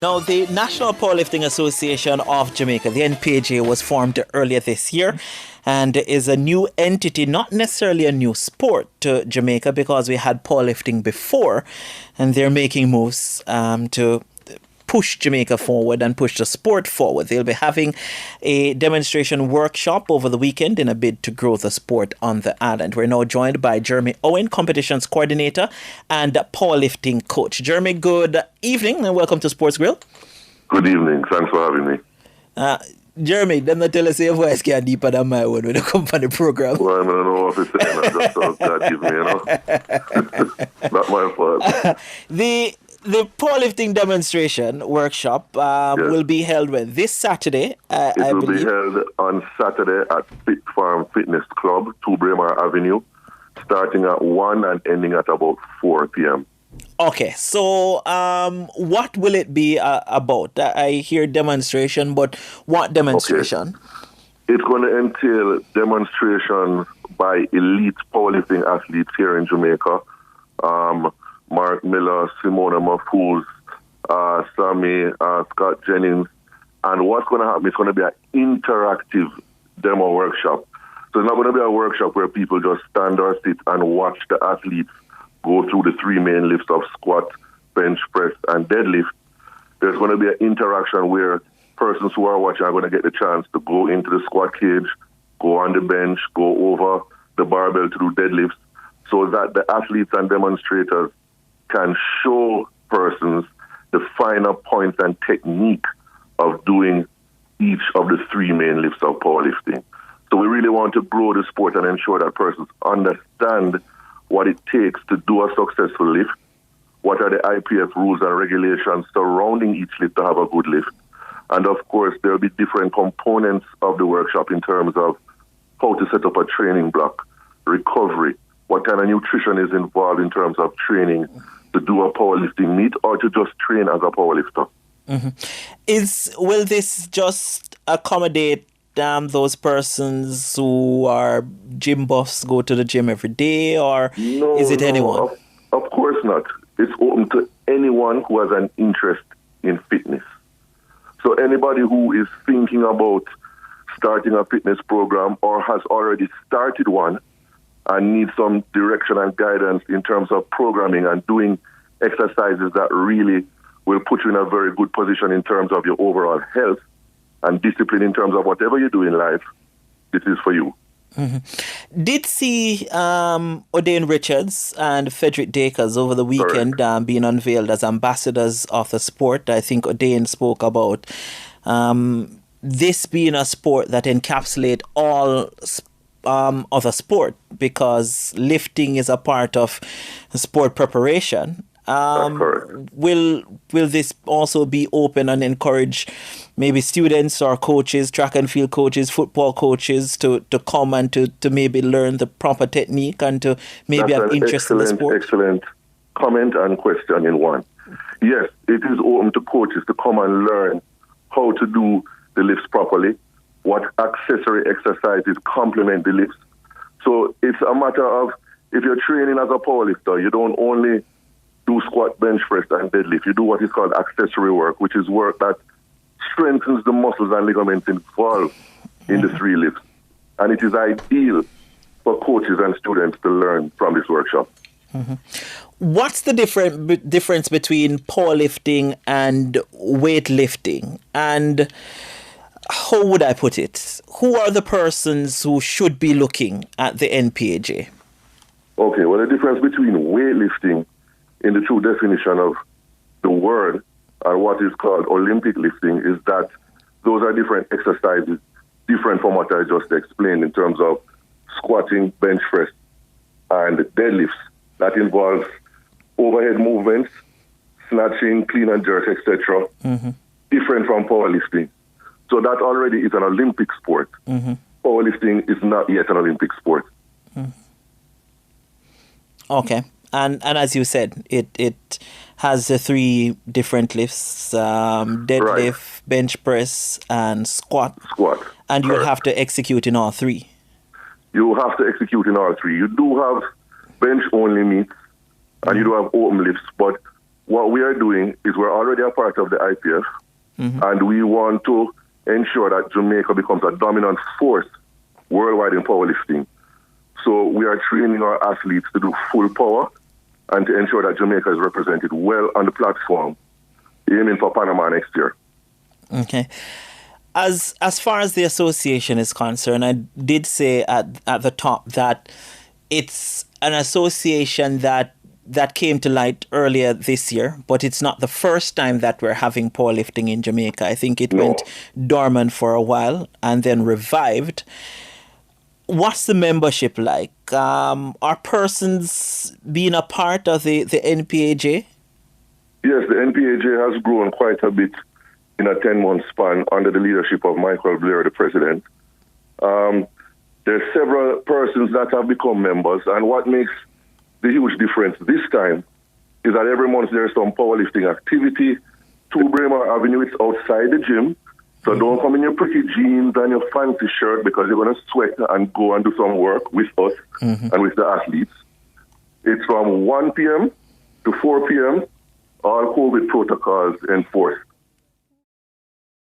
Now, the National Powerlifting Association of Jamaica, the NPAJ, was formed earlier this year and is a new entity, not necessarily a new sport to Jamaica because we had powerlifting before, and they're making moves to push Jamaica forward and push the sport forward. They'll be having a demonstration workshop over the weekend in a bid to grow the sport on the island. We're now joined by Jeremy Owen, competitions coordinator and powerlifting coach. Jeremy, good evening and welcome to Sports Grill. Good evening. Thanks for having me. Jeremy, them not tell us your voice get deeper than my own when you come on the program. Well, I don't know what it's saying. That's what God give me, Not my fault. The powerlifting demonstration workshop will be held this Saturday, I believe. It will be held on Saturday at Fit Farm Fitness Club, 2 Braemar Avenue, starting at 1 and ending at about 4 p.m. Okay, so what will it be about? I hear demonstration, but what demonstration? Okay. It's going to entail demonstrations by elite powerlifting athletes here in Jamaica. Mark Miller, Simona Mahfouz, Sammy, Scott Jennings. And what's going to happen is going to be an interactive demo workshop. So it's not going to be a workshop where people just stand or sit and watch the athletes go through the 3 main lifts of squat, bench press, and deadlift. There's going to be an interaction where persons who are watching are going to get the chance to go into the squat cage, go on the bench, go over the barbell to do deadlifts, so that the athletes and demonstrators can show persons the finer points and technique of doing each of the 3 main lifts of powerlifting. So we really want to grow the sport and ensure that persons understand what it takes to do a successful lift, what are the IPF rules and regulations surrounding each lift to have a good lift. And of course, there will be different components of the workshop in terms of how to set up a training block, recovery, what kind of nutrition is involved in terms of training to do a powerlifting meet or to just train as a powerlifter. Mm-hmm. Will this just accommodate those persons who are gym buffs, go to the gym every day, or is it anyone? Of course not. It's open to anyone who has an interest in fitness. So anybody who is thinking about starting a fitness program or has already started one and needs some direction and guidance in terms of programming and doing exercises that really will put you in a very good position in terms of your overall health and discipline in terms of whatever you do in life, this is for you. Mm-hmm. Did see O'Dane Richards and Frederick Dakers over the weekend being unveiled as ambassadors of the sport. I think O'Dane spoke about this being a sport that encapsulates all other sport because lifting is a part of sport preparation. Will this also be open and encourage maybe students or coaches, track and field coaches, football coaches to come and to maybe learn the proper technique and to maybe have interest in the sport? Excellent comment and question in one. Yes, it is open to coaches to come and learn how to do the lifts properly, what accessory exercises complement the lifts. So it's a matter of, if you're training as a powerlifter, you don't only do squat, bench press, and deadlift. You do what is called accessory work, which is work that strengthens the muscles and ligaments involved in the 3 lifts. And it is ideal for coaches and students to learn from this workshop. Mm-hmm. What's the difference between powerlifting and weightlifting? And how would I put it? Who are the persons who should be looking at the NPAJ? Okay, well, the difference between weightlifting in the true definition of the word and what is called Olympic lifting is that those are different exercises, different from what I just explained in terms of squatting, bench press, and deadlifts. That involves overhead movements, snatching, clean and jerk, etc. Mm-hmm. Different from powerlifting. So that already is an Olympic sport. Mm-hmm. Powerlifting is not yet an Olympic sport. Mm-hmm. Okay. And as you said, it has the 3 different lifts, deadlift, bench press, and squat. And you have to execute in all 3. You have to execute in all 3. You do have bench-only meets, and you do have open lifts, but what we are doing is we're already a part of the IPF, and we want to ensure that Jamaica becomes a dominant force worldwide in powerlifting. So we are training our athletes to do full power and to ensure that Jamaica is represented well on the platform, aiming for Panama next year. Okay. As far as the association is concerned, I did say at the top that it's an association that came to light earlier this year, but it's not the first time that we're having powerlifting in Jamaica. I think it went dormant for a while and then revived. What's the membership like? Are persons being a part of the NPAJ? Yes, the NPAJ has grown quite a bit in a 10-month span under the leadership of Michael Blair, the president. There's several persons that have become members, and what makes the huge difference this time is that every month there's some powerlifting activity. 2 Braemar Avenue, it's outside the gym, so don't come in your pretty jeans and your fancy shirt because you're going to sweat and go and do some work with us and with the athletes. It's from 1 p.m. to 4 p.m., all COVID protocols enforced.